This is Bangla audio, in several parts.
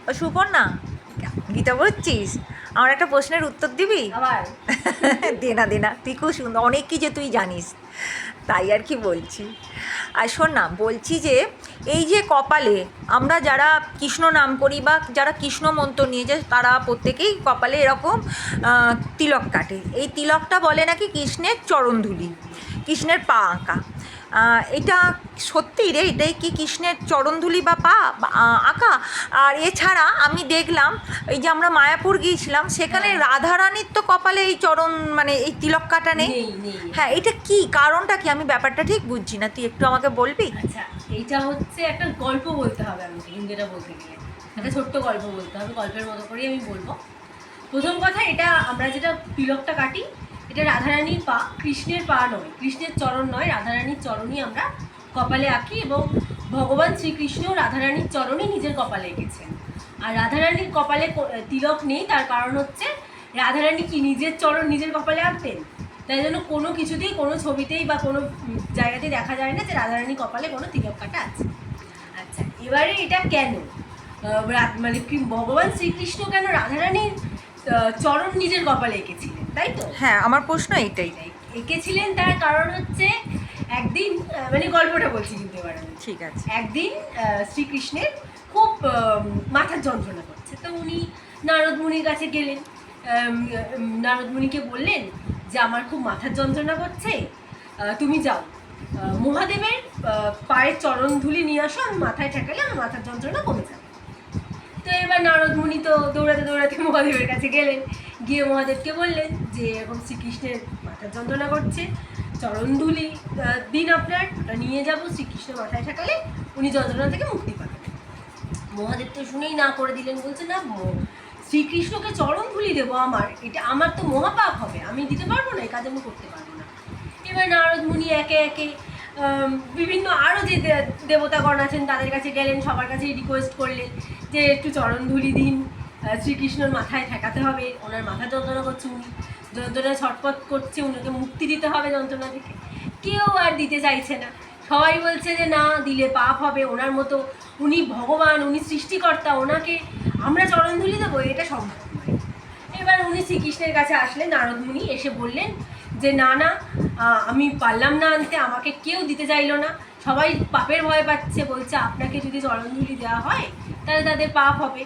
ও সুপর্ণা, গীতা বলছিস? আমার একটা প্রশ্নের উত্তর দিবি? আবার দে না দে না, তুই খুব সুন্দর, অনেক কিছু তুই জানিস, তাই আর কি বলছি। আর শোন না, বলছি যে এই যে কপালে আমরা যারা কৃষ্ণ নাম করি বা যারা কৃষ্ণ মন্ত্র নিয়ে যায়, তারা প্রত্যেকেই কপালে এরকম তিলক কাটে। এই তিলকটা বলে নাকি কৃষ্ণের চরণধুলি, কৃষ্ণের পা আঁকা। এটা সত্যি রে? এটাই কি কৃষ্ণের চরণধুলি বা পা আঁকা? আর এছাড়া আমি দেখলাম, এই যে আমরা মায়াপুর গিয়েছিলাম, সেখানে রাধারানীর তো কপালে এই চরণ, মানে এই তিলক কাটা নেই। নেই। হ্যাঁ, এটা কি কারণটা কি? আমি ব্যাপারটা ঠিক বুঝছি না, তুই একটু আমাকে বলবি? আচ্ছা, এইটা হচ্ছে একটা গল্প বলতে হবে। আমাকে হিন্দিটা বলতে গেলে একটা ছোট্ট গল্প বলতে হবে, গল্পের মতো করেই আমি বলবো। প্রথম কথা, এটা আমরা যেটা তিলকটা কাটি, এটা রাধারানীর পা, কৃষ্ণের পা নয়, কৃষ্ণের চরণ নয়, রাধারানীর চরণই আমরা কপালে আঁকি। এবং ভগবান শ্রীকৃষ্ণ রাধারানীর চরণই নিজের কপালে এঁকেছেন। আর রাধারানীর কপালে তিলক নেই, তার কারণ হচ্ছে রাধারানী কি নিজের চরণ নিজের কপালে আঁকতেন? তাই জন্য কোনো কিছুতেই, কোনো ছবিতেই বা কোনো জায়গাতেই দেখা যায় না যে রাধারানী কপালে কোনো তিলক কাটা আছে। আচ্ছা, এবারে এটা কেন, মানে ভগবান শ্রীকৃষ্ণ কেন রাধারানীর চরণ নিজের কপালে এঁকেছিলেন, তাই তো? হ্যাঁ, আমার প্রশ্ন এইটাই। এঁকেছিলেন তার কারণ হচ্ছে, একদিন, মানে গল্পটা বলছি কিন্তু এবার আমি। ঠিক আছে। একদিন শ্রীকৃষ্ণের খুব মাথার যন্ত্রণা করছে, তো উনি নারদ মুনির কাছে গেলেন। নারদ মুনিকে বললেন যে আমার খুব মাথার যন্ত্রণা করছে, তুমি যাও মহাদেবের পায়ের চরণ ধুলি নিয়ে আসো, আমি মাথায় ঠেকালে আমার মাথার যন্ত্রণা কমে যাবে। তো এবার নারদ মুনি তো দৌড়াতে দৌড়াতে মহাদেবের কাছে গেলেন, গিয়ে মহাদেবকে বললেন যে এরকম শ্রীকৃষ্ণের মাথার যন্ত্রণা করছে, চরণধুলি দিন আপনার, ওটা নিয়ে যাব, শ্রীকৃষ্ণ মাথায় ঠেকালে উনি যন্ত্রণা থেকে মুক্তি পাবেন। মহাদেব তো শুনেই না করে দিলেন, বলছে না, শ্রীকৃষ্ণকে চরণধুলি দেবো, এটা আমার তো মহাপাপ হবে, আমি দিতে পারবো না, এই কাজ আমি করতে পারবো না। এবার নারদ মুনি একে একে বিভিন্ন আরও যে দেবতাগণ আছেন তাদের কাছে গেলেন, সবার কাছে রিকোয়েস্ট করলেন যে একটু চরণধুলি দিন, শ্রীকৃষ্ণর মাথায় ঠেকাতে হবে, ওনার মাথা যন্ত্রণা করছে, উনি যন্ত্রণায় ছটপট করছে, ওনাকে মুক্তি দিতে হবে যন্ত্রণা থেকে। কেউ আর দিতে চাইছে না, সবাই বলছে যে না, দিলে পাপ হবে, ওনার মতো, উনি ভগবান, উনি সৃষ্টিকর্তা, ওনাকে আমরা চরণধুলি দেবো, এটা সম্ভব নয়। এবার উনি শ্রীকৃষ্ণের কাছে আসলেন, নারদ মুনি এসে বললেন যে না না, আমি পারলাম না আনতে, আমাকে কেউ দিতে চাইলো না, সবাই পাপের ভয় পাচ্ছে, বলছে আপনাকে যদি চরণধুলি দেওয়া হয় তাহলে তাদের পাপ হবে।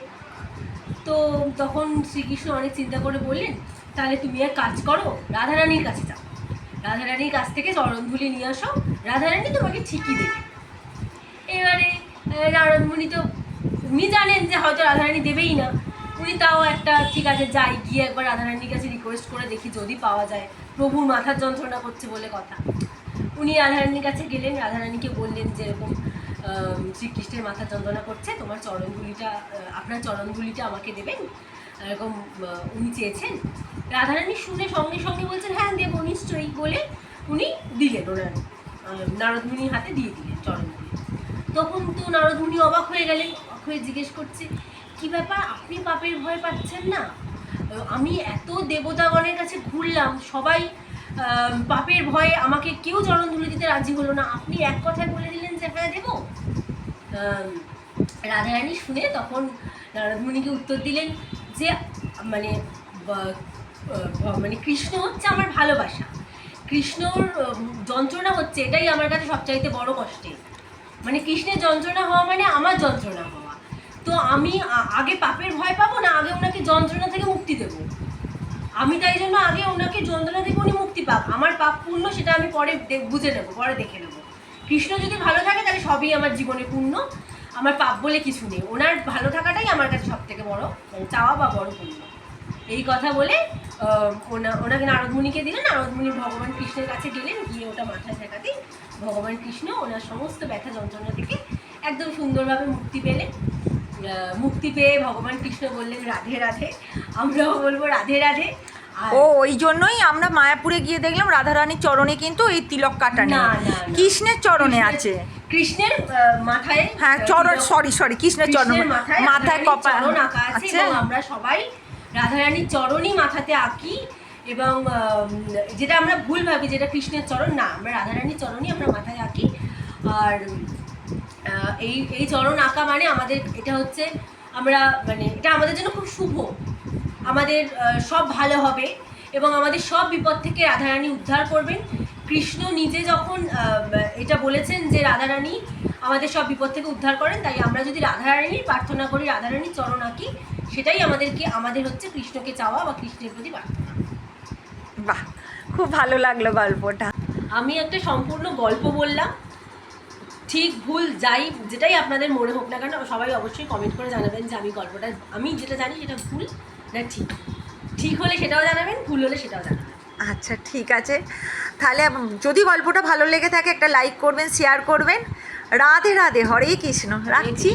তো তখন শ্রীকৃষ্ণ অনেক চিন্তা করে বললেন, তাহলে তুমি এক কাজ করো, রাধারানীর কাছে যাও, রাধারানীর কাছ থেকে চরণধুলি নিয়ে আসো, রাধারানী তোমাকে ঠিকই দেবে। এবারে নারদ মুনি তো, উনি জানেন যে হয়তো রাধারানী দেবেই না, উনি তাও একটা ঠিক আছে যাই, গিয়ে একবার রাধারানীর কাছে রিকোয়েস্ট করে দেখি যদি পাওয়া যায়, প্রভুর মাথার যন্ত্রণা করছে বলে কথা। উনি রাধারানীর কাছে গেলেন, রাধারানীকে বললেন যে এরকম শ্রীকৃষ্ণের মাথার যন্ত্রণা করছে, তোমার চরণধুলিটা, আপনার চরণধুলিটা আমাকে দেবেন, এরকম উনি চেয়েছেন। রাধারানী শুনে সঙ্গে সঙ্গে বলছেন হ্যাঁ দেবো নিশ্চয়ই, বলে উনি দিলেন, ওনার নারদ মুনির হাতে দিয়ে দিলেন চরণধুলি। তখন তো নারদ মুনি অবাক হয়ে গেলেন, অবাক হয়ে জিজ্ঞেস করছে কি ব্যাপার, আপনি পাপের ভয় পাচ্ছেন না? আমি এত দেবতাগণের কাছে ঘুরলাম, সবাই পাপের ভয়ে আমাকে কেউ চরণধুলি দিতে রাজি হলো না, আপনি এক কথায় বলে দিলেন যে হ্যাঁ দেবো। রাধারানী শুনে তখন নারদ মুনিকে উত্তর দিলেন যে মানে মানে কৃষ্ণ হচ্ছে আমার ভালোবাসা, কৃষ্ণর যন্ত্রণা হচ্ছে, এটাই আমার কাছে সবচাইতে বড় কষ্টের, মানে কৃষ্ণের যন্ত্রণা হওয়া মানে আমার যন্ত্রণা হওয়া। তো আমি আগে পাপের ভয় পাবো না, আগে ওনাকে যন্ত্রণা থেকে মুক্তি দেবো, আমি তাই জন্য আগে ওনাকে যন্ত্রণা থেকে উনি মুক্তি পাক, আমার পাপ পূর্ণ সেটা আমি পরে বুঝে নেবো, পরে দেখে নেবো। কৃষ্ণ যদি ভালো থাকে তাহলে সবই আমার জীবনে পূর্ণ, আমার পাপ বলে কিছু নেই, ওনার ভালো থাকাটাই আমার কাছে সব থেকে বড় চাওয়া বা বড় পূর্ণ। এই কথা বলে ওনাকে নারদ মুনিকে দিলেন, নারদ মুনি ভগবান কৃষ্ণের কাছে গেলেন, গিয়ে ওটা মাথায় ঠেকাতেই ভগবান কৃষ্ণ ওনার সমস্ত ব্যথা যন্ত্রণা থেকে একদম সুন্দরভাবে মুক্তি পেলেন। মুক্তি পেয়ে ভগবান কৃষ্ণ বললেন রাধে রাধে, আমরাও বলবো রাধে রাধে। ও, ওই জন্যই আমরা মায়াপুরে গিয়ে দেখলাম রাধারানীর চরণে কিন্তু এই তিলক কাটা নেই, কৃষ্ণের চরণে আছে। কৃষ্ণের মাথায়, হ্যাঁ চরণ, সরি কৃষ্ণের চরণ, মাথায় কপাল আঁকা আছে, এবং আমরা সবাই রাধারানীর চরণই মাথাতে আঁকি। এবং যেটা আমরা ভুল ভাবি যেটা কৃষ্ণের চরণ, না, আমরা রাধারানীর চরণই আমরা মাথায় আঁকি। আর এই চরণ আঁকা মানে আমাদের এটা হচ্ছে আমরা মানে এটা আমাদের জন্য খুব শুভ, আমাদের সব ভালো হবে এবং আমাদের সব বিপদ থেকে রাধারানী উদ্ধার করবেন। কৃষ্ণ নিজে যখন এটা বলেছেন যে রাধারানী আমাদের সব বিপদ থেকে উদ্ধার করেন, তাই আমরা যদি রাধারানীর প্রার্থনা করি, রাধারানীর চরণ আঁকি, সেটাই আমাদের হচ্ছে কৃষ্ণকে চাওয়া বা কৃষ্ণের প্রতি প্রার্থনা। বাহ, খুব ভালো লাগলো গল্পটা। আমি একটা সম্পূর্ণ গল্প বললাম, ঠিক ভুল যেটাই আপনাদের মনে হোক না কেন, সবাই অবশ্যই কমেন্ট করে জানাবেন যে আমি যেটা জানি সেটা ভুল না ঠিক। ঠিক হলে সেটাও জানাবেন, ভুল হলে সেটাও জানাবেন। আচ্ছা, ঠিক আছে। তাহলে যদি গল্পটা ভালো লেগে থাকে একটা লাইক করবেন, শেয়ার করবেন। রাধে রাধে, হরে কৃষ্ণ। রাখছি।